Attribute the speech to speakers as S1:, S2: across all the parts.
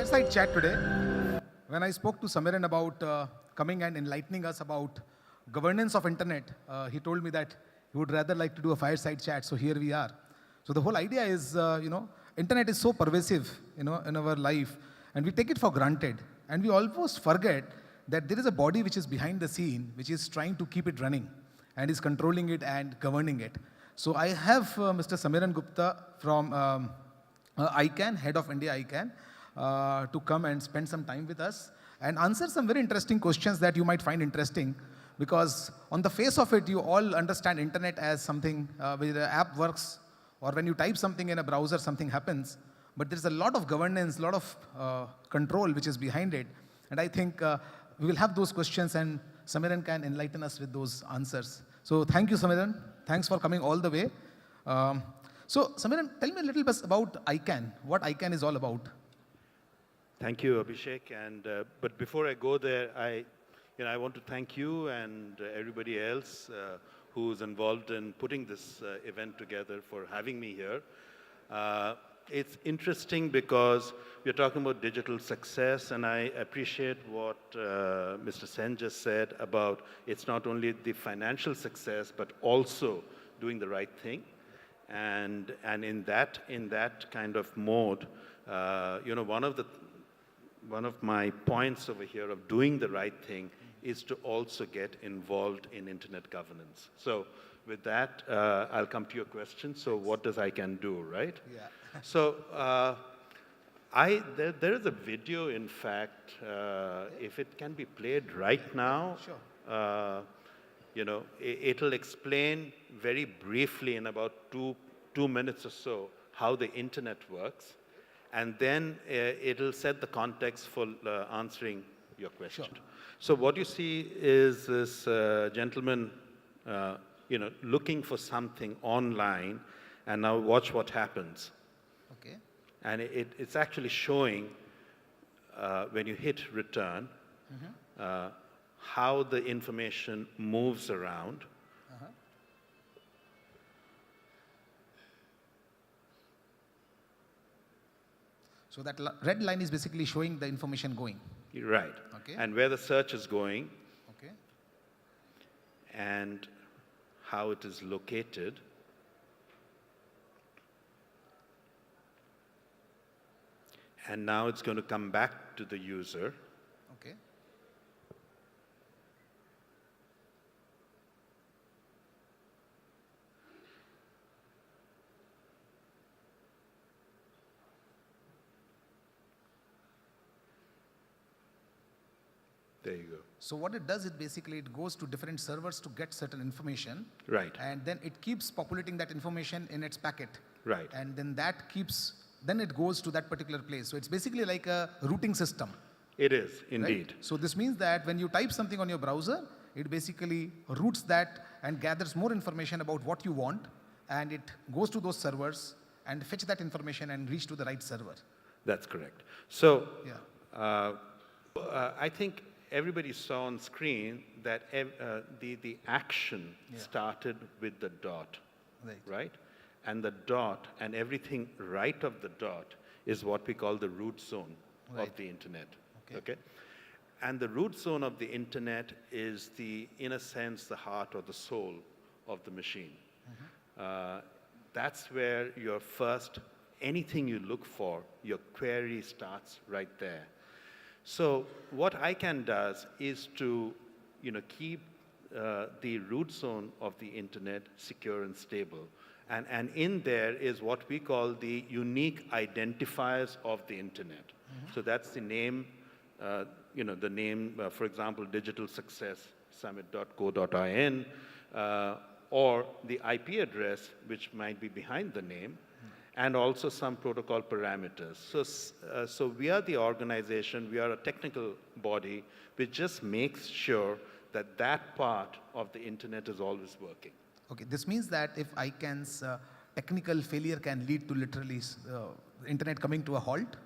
S1: fireside chat today. When I spoke to Samiran about coming and enlightening us about governance of internet, he told me that he would rather like to do a fireside chat. So here we are. So the whole idea is, internet is so pervasive, in our life, and we take it for granted, and we almost forget that there is a body which is behind the scene, which is trying to keep it running, and is controlling it and governing it. So I have Mr. Samiran Gupta from ICANN, head of India ICANN, to come and spend some time with us and answer some very interesting questions that you might find interesting, because on the face of it, you all understand internet as something where the app works, or when you type something in a browser, something happens. But there's a lot of governance, a lot of control which is behind it. And I think we will have those questions, and Samiran can enlighten us with those answers. So thank you, Samiran. Thanks for coming all the way. So Samiran, tell me a little bit about ICANN, what ICANN is all about.
S2: Thank you, Abhishek. And but before I go there, I want to thank you and everybody else who's involved in putting this event together for having me here. It's interesting because we're talking about digital success, and I appreciate what Mr. Sen just said about it's not only the financial success, but also doing the right thing. And in that kind of mode, one of my points over here of doing the right thing is to also get involved in internet governance. So with that, I'll come to your question. So what does ICANN do, right?
S1: Yeah.
S2: So there is a video, in fact, if it can be played right now.
S1: Sure.
S2: It'll explain very briefly in about two minutes or so how the internet works. And then it'll set the context for answering your question.
S1: Sure.
S2: So what you see is this gentleman, looking for something online, and now watch what happens.
S1: Okay.
S2: And it's actually showing when you hit return, how the information moves around.
S1: So that red line is basically showing the information going.
S2: Right.
S1: Okay.
S2: And where the search is going.
S1: Okay.
S2: And how it is located. And now it's going to come back to the user.
S1: Okay.
S2: There you go.
S1: So what it does is basically it goes to different servers to get certain information.
S2: Right.
S1: And then it keeps populating that information in its packet.
S2: Right.
S1: And then then it goes to that particular place. So it's basically like a routing system.
S2: It is, indeed.
S1: Right? So this means that when you type something on your browser, it basically routes that and gathers more information about what you want, and it goes to those servers and fetch that information and reach to the right server.
S2: That's correct. So
S1: yeah.
S2: I think everybody saw on screen that the action started with the dot, right? And the dot and everything right of the dot is what we call the root zone of the internet. Okay. And the root zone of the internet is in a sense, the heart or the soul of the machine. That's where your anything you look for, your query starts right there. So what ICANN does is to, keep the root zone of the internet secure and stable. And in there is what we call the unique identifiers of the internet. So that's the name, for example, digital success summit.co.in, or the IP address, which might be behind the name, and also some protocol parameters. So we are the organization, we are a technical body, which just makes sure that that part of the internet is always working.
S1: Okay, this means that if ICANN's technical failure can lead to literally internet coming to a halt?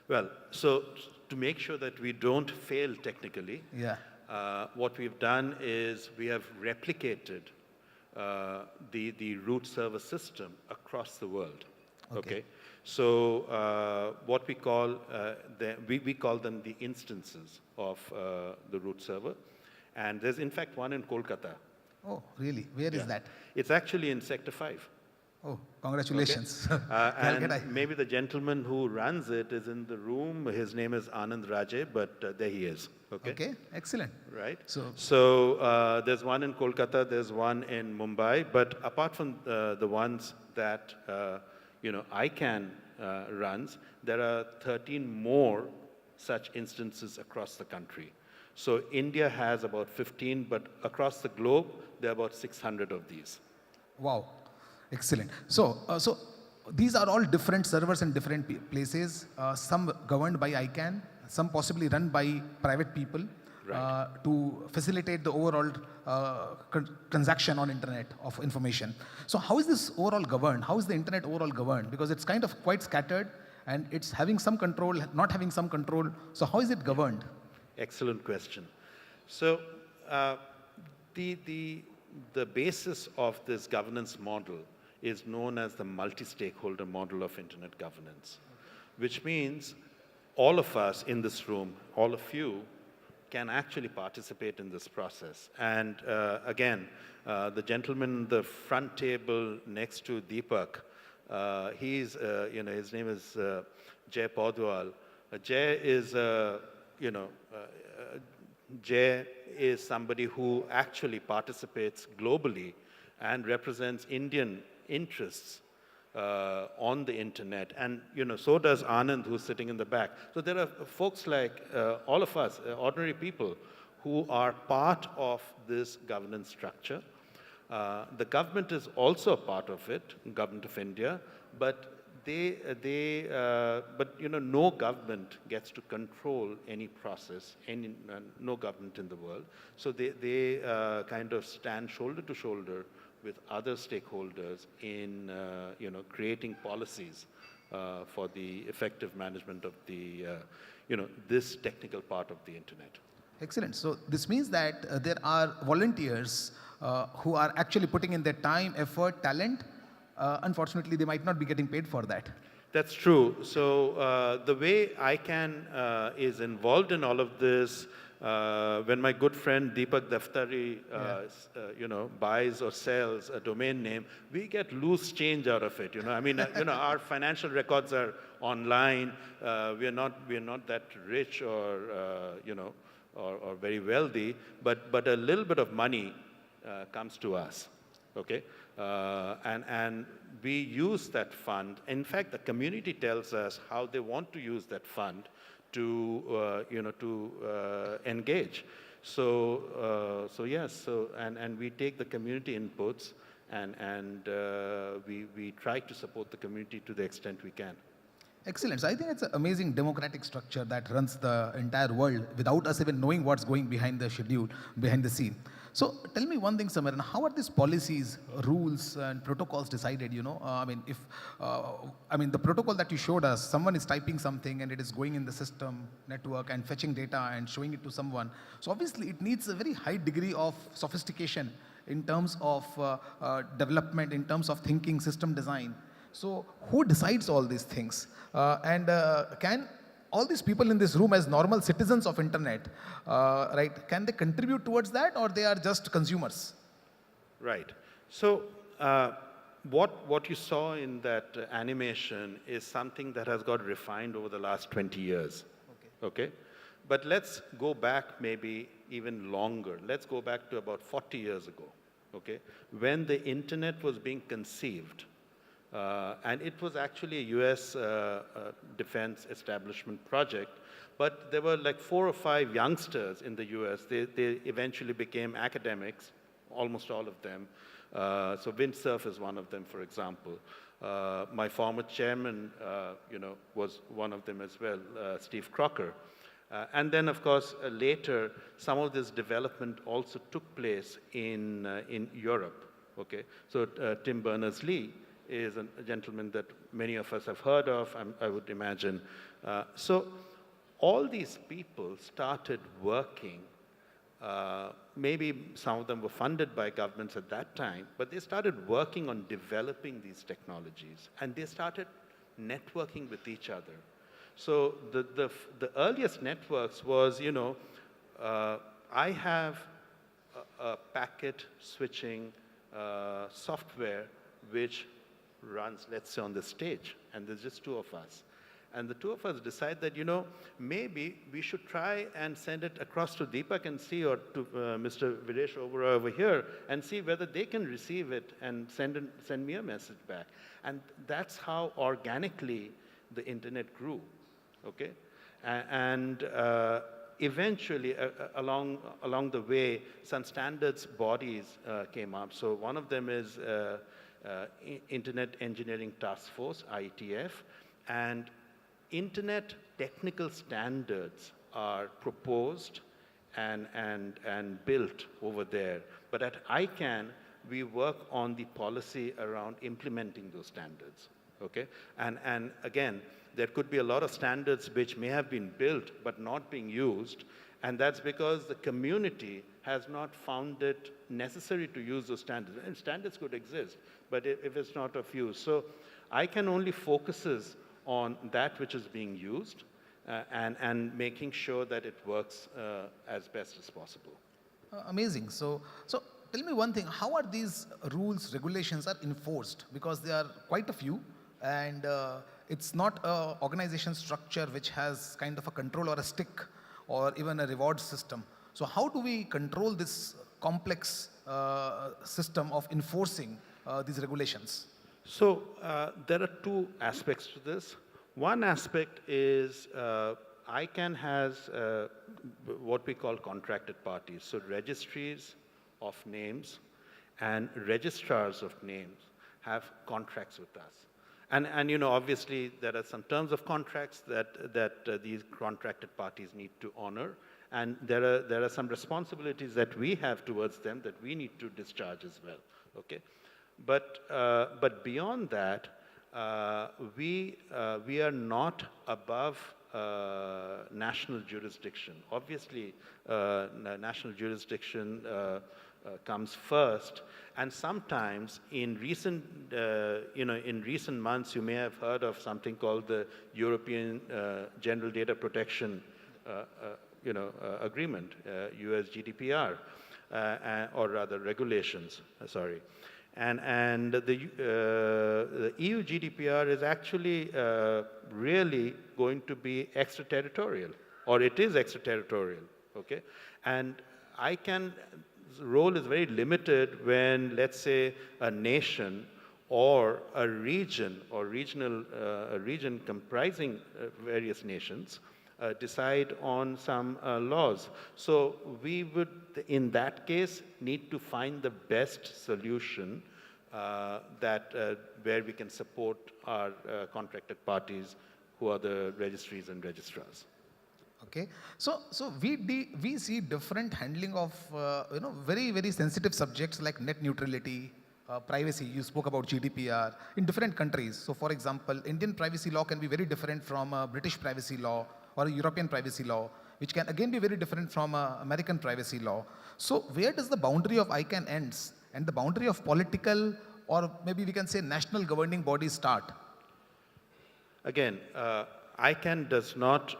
S2: Well, so to make sure that we don't fail technically, what we've done is we have replicated the root server system across the world. Okay. So what we call, we call them the instances of the root server. And there's in fact one in Kolkata.
S1: Oh, really? Where is that?
S2: It's actually in Sector 5.
S1: Oh, congratulations.
S2: And
S1: Calcutta.
S2: maybe the gentleman who runs it is in the room. His name is Anand Raje, but there he is. Okay.
S1: Okay, excellent.
S2: Right.
S1: So,
S2: There's one in Kolkata, there's one in Mumbai, but apart from the ones that ICANN runs, there are 13 more such instances across the country. So India has about 15, but across the globe, there are about 600 of these.
S1: wow, excellent. So these are all different servers in different places, some governed by ICANN, some possibly run by private people to facilitate the overall transaction on internet of information. So how is this overall governed? How is the internet overall governed? Because it's kind of quite scattered and it's having some control, not having some control. So how is it governed?
S2: Excellent question. So the basis of this governance model is known as the multi-stakeholder model of internet governance, which means all of us in this room, all of you, can actually participate in this process. And again, the gentleman in the front table next to Deepak, his name is Jay Podwal. Jay is Jay is somebody who actually participates globally and represents Indian interests on the internet. And so does Anand, who's sitting in the back. So there are folks like all of us, ordinary people, who are part of this governance structure. The government is also a part of it, government of India, but no government gets to control any process, no government in the world. So they kind of stand shoulder to shoulder with other stakeholders in creating policies for the effective management of the this technical part of the internet.
S1: Excellent. So this means that there are volunteers who are actually putting in their time, effort, talent. Unfortunately, they might not be getting paid for that.
S2: That's true. So the way ICANN is involved in all of this, when my good friend Deepak Daftari, buys or sells a domain name, we get loose change out of it. I mean, our financial records are online. We're not that rich or or very wealthy, but a little bit of money comes to us. Okay, and we use that fund. In fact, the community tells us how they want to use that fund to engage. So yes. So and we take the community inputs and we try to support the community to the extent we can.
S1: Excellent. So I think it's an amazing democratic structure that runs the entire world without us even knowing what's going behind the schedule, behind the scene. So tell me one thing, Samiran, how are these policies, rules, and protocols decided? The protocol that you showed us, someone is typing something and it is going in the system network and fetching data and showing it to someone. So obviously it needs a very high degree of sophistication in terms of development, in terms of thinking, system design. So who decides all these things? Can all these people in this room as normal citizens of internet, can they contribute towards that, or they are just consumers? Right.
S2: So what you saw in that animation is something that has got refined over the last 20 years. Okay? But let's go back maybe even longer. Let's go back to about 40 years ago, okay, when the internet was being conceived. And it was actually a US defense establishment project, but there were like 4 or 5 youngsters in the US. They eventually became academics, almost all of them. So Windsurf is one of them, for example. My former chairman, was one of them as well, Steve Crocker. And then, of course, later, some of this development also took place in Europe. Okay, so Tim Berners-Lee is a gentleman that many of us have heard of, I would imagine. So all these people started working Maybe some of them were funded by governments at that time, but they started working on developing these technologies, and they started networking with each other. So the earliest networks was, I have a packet switching software which runs, let's say, on the stage, and there's just two of us. And the two of us decide that, maybe we should try and send it across to Deepak and see, or to Mr. Videsh over here, and see whether they can receive it and send me a message back. And that's how organically the internet grew, okay? And eventually, along the way, some standards bodies came up. So one of them is Internet Engineering Task Force, IETF, and internet technical standards are proposed and built over there. But at ICANN, we work on the policy around implementing those standards, okay? And again, there could be a lot of standards which may have been built but not being used, and that's because the community has not found it necessary to use those standards. And standards could exist, but if it's not of use. So ICANN only focuses on that which is being used and making sure that it works as best as possible.
S1: Amazing. So tell me one thing, how are these rules, regulations are enforced? Because there are quite a few, and it's not an organization structure which has kind of a control or a stick or even a reward system. So how do we control this complex system of enforcing these regulations?
S2: So there are two aspects to this. One aspect is ICANN has what we call contracted parties. So registries of names and registrars of names have contracts with us. And obviously, there are some terms of contracts that these contracted parties need to honor. And there are some responsibilities that we have towards them that we need to discharge as well, okay? But beyond that, we are not above national jurisdiction. Obviously, national jurisdiction comes first, and sometimes in recent months, you may have heard of something called the European General Data Protection Agreement, US GDPR, or rather regulations. Sorry. And the EU GDPR is actually really going to be extraterritorial, or it is extraterritorial, okay? And ICANN's role is very limited when, let's say, a nation or a region or a region comprising various nations decide on some laws. So we would, in that case, need to find the best solution where we can support our contracted parties who are the registries and registrars.
S1: Okay, so we see different handling of very, very sensitive subjects like net neutrality, privacy. You spoke about GDPR in different countries. So for example, Indian privacy law can be very different from British privacy law or a European privacy law, which can again be very different from American privacy law. So where does the boundary of ICANN ends and the boundary of political, or maybe we can say national governing bodies start?
S2: Again, ICANN does not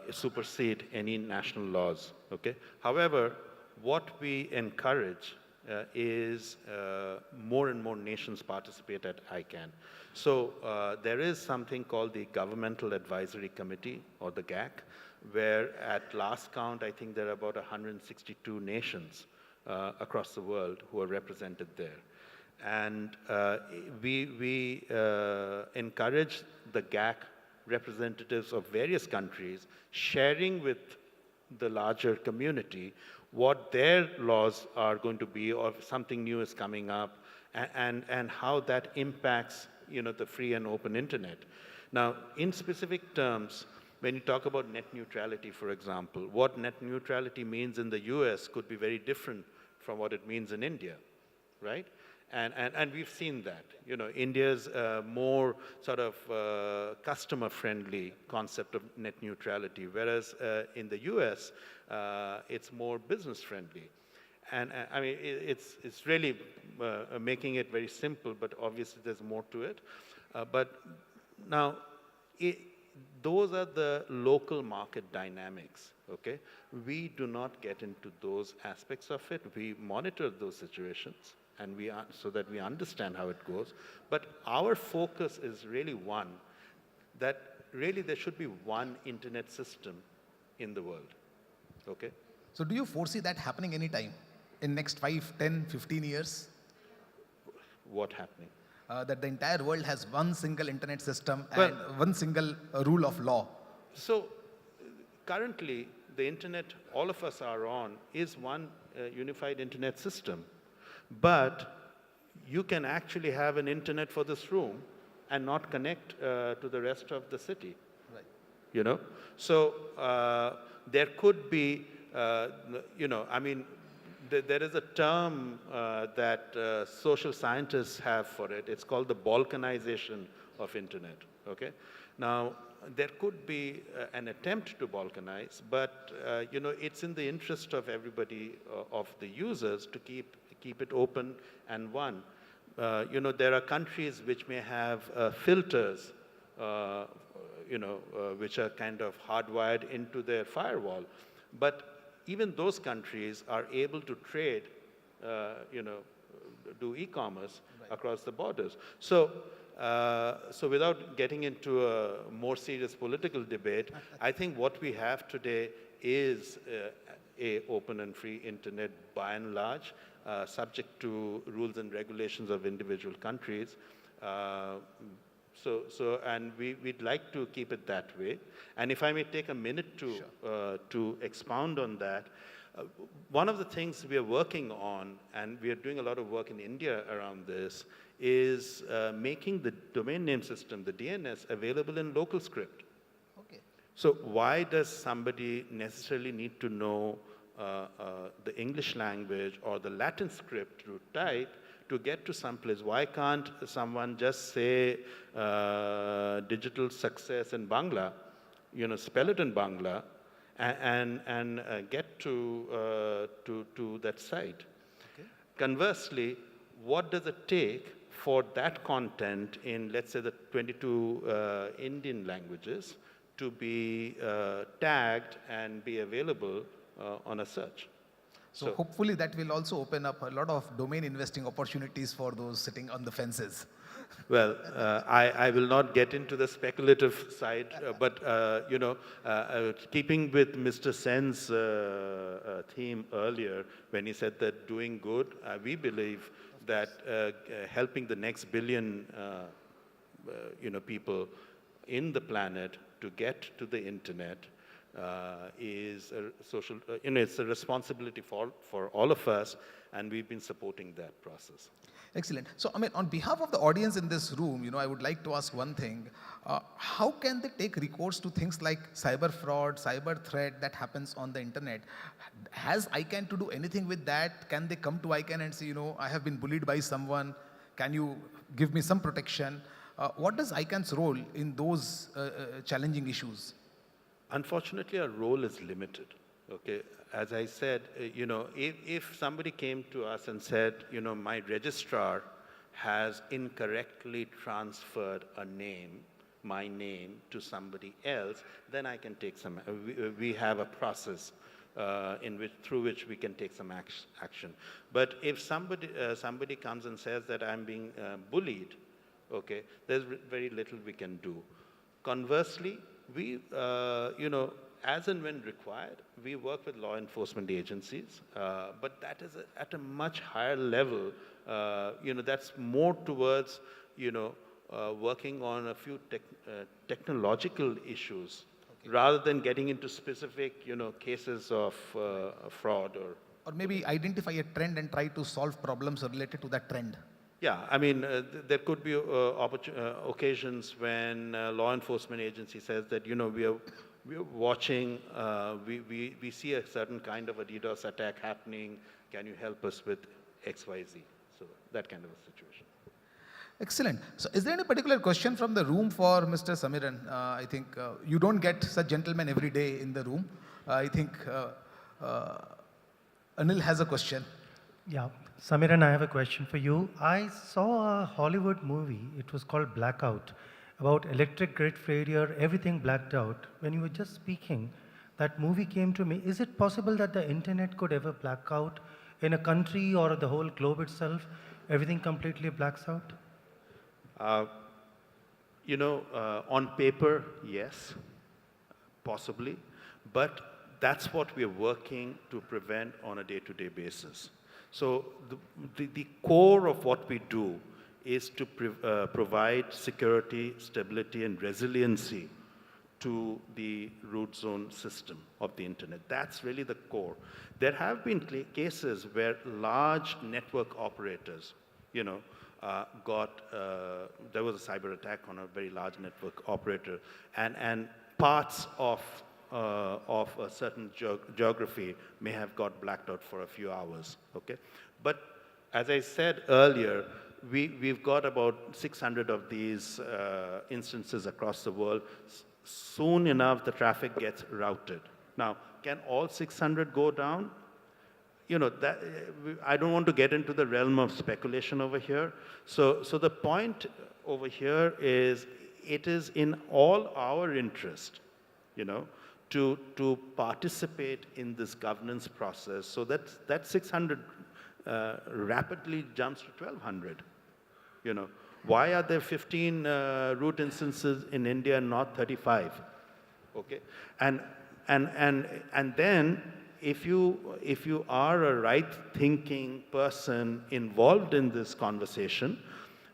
S2: supersede any national laws, okay? However, what we encourage is more and more nations participate at ICANN. So there is something called the Governmental Advisory Committee, or the GAC, where at last count, I think there are about 162 nations across the world who are represented there. And we encourage the GAC representatives of various countries sharing with the larger community what their laws are going to be, or if something new is coming up, and how that impacts the free and open internet. Now, in specific terms, when you talk about net neutrality, for example, what net neutrality means in the US could be very different from what it means in India, right? And we've seen that. India's more sort of customer-friendly concept of net neutrality, whereas in the US, it's more business-friendly. And I mean, it's really making it very simple, but obviously there's more to it. But now, those are the local market dynamics, okay? We do not get into those aspects of it. We monitor those situations, and so that we understand how it goes. But our focus is really one, that really there should be one internet system in the world, okay?
S1: So do you foresee that happening anytime in next 5, 10, 15 years?
S2: What happening?
S1: That the entire world has one single internet system
S2: Well,
S1: and one single rule of law.
S2: So currently, the internet all of us are on is one unified internet system. But you can actually have an internet for this room and not connect to the rest of the city.
S1: Right.
S2: So there could be, I mean, there is a term that social scientists have for it. It's called the Balkanization of internet, okay? Now, there could be an attempt to balkanize, but, it's in the interest of everybody, of the users, to keep it open and one. There are countries which may have filters, which are kind of hardwired into their firewall. But even those countries are able to trade, do e-commerce across the borders. So without getting into a more serious political debate, I think what we have today is a open and free internet by and large, subject to rules and regulations of individual countries. And we'd like to keep it that way. And if I may take a minute to expound on that, one of the things we are working on, and we are doing a lot of work in India around this, is making the domain name system, the DNS, available in local script.
S1: Okay.
S2: So why does somebody necessarily need to know the English language or the Latin script to type to get to some place? Why can't someone just say digital success in Bangla, spell it in Bangla, and get to that site?
S1: Okay.
S2: Conversely, what does it take for that content in, let's say, the 22 Indian languages to be tagged and be available on a search?
S1: So hopefully that will also open up a lot of domain investing opportunities for those sitting on the fences.
S2: Well, I will not get into the speculative side, but keeping with Mr. Sen's theme earlier, when he said that doing good, we believe that helping the next billion people in the planet to get to the internet is a social, it's a responsibility for all of us, and we've been supporting that process.
S1: Excellent. So, I mean, on behalf of the audience in this room, I would like to ask one thing. How can they take recourse to things like cyber fraud, cyber threat that happens on the internet? Has ICANN to do anything with that? Can they come to ICANN and say, I have been bullied by someone. Can you give me some protection? What is ICANN's role in those challenging issues?
S2: Unfortunately, our role is limited. Okay, as I said, if somebody came to us and said, my registrar has incorrectly transferred my name to somebody else, then I can take some. We have a process through which we can take some action. But if somebody comes and says that I'm being bullied, okay, there's very little we can do. Conversely, we, as and when required, we work with law enforcement agencies, but that is at a much higher level. That's more towards, working on a few technological issues, okay, rather than getting into specific, cases of fraud
S1: or maybe identify a trend and try to solve problems related to that trend.
S2: Yeah, I mean, there could be occasions when law enforcement agency says that, we are watching, we see a certain kind of a DDoS attack happening. Can you help us with XYZ? So that kind of a situation.
S1: Excellent. So is there any particular question from the room for Mr. Samiran? I think you don't get such gentlemen every day in the room. I think Anil has a question.
S3: Yeah, Samiran, I have a question for you. I saw a Hollywood movie, it was called Blackout, about electric grid failure, everything blacked out. When you were just speaking, that movie came to me. Is it possible that the internet could ever black out in a country or the whole globe itself? Everything completely blacks out?
S2: On paper, yes, possibly, but that's what we're working to prevent on a day-to-day basis. So the core of what we do is to provide security, stability, and resiliency to the root zone system of the internet. That's really the core. There have been cases where large network operators, there was a cyber attack on a very large network operator, and parts of a certain geography may have got blacked out for a few hours, okay? But as I said earlier, we've got about 600 of these instances across the world. Soon enough, the traffic gets routed. Now, can all 600 go down? I don't want to get into the realm of speculation over here. So the point over here is, it is in all our interest, to participate in this governance process, so that 600 rapidly jumps to 1,200. Why are there 15 root instances in India and not 35? Okay, and then if you are a right-thinking person involved in this conversation,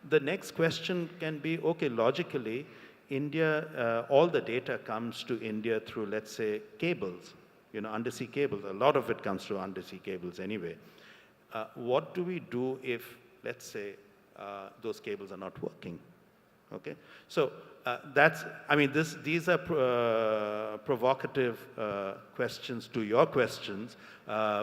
S2: the next question can be, okay, logically, India, all the data comes to India through, let's say, cables, undersea cables. A lot of it comes through undersea cables anyway. What do we do if, let's say, those cables are not working? Okay, so these are provocative questions to your questions,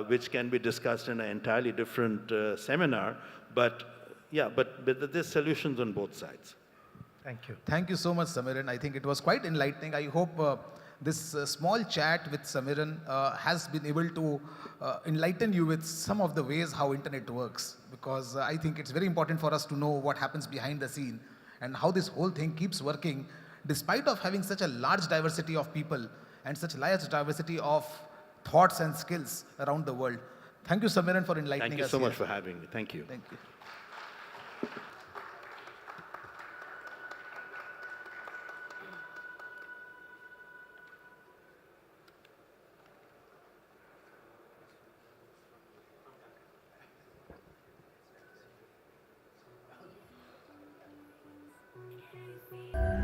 S2: which can be discussed in an entirely different seminar. But there's solutions on both sides.
S3: Thank you.
S1: Thank you so much, Samiran. I think it was quite enlightening. I hope this small chat with Samiran has been able to enlighten you with some of the ways how internet works, because I think it's very important for us to know what happens behind the scene and how this whole thing keeps working despite of having such a large diversity of people and such large diversity of thoughts and skills around the world. Thank you, Samiran, for enlightening us.
S2: Thank you so much for having me. Thank you.
S1: Thank you.
S4: Hey,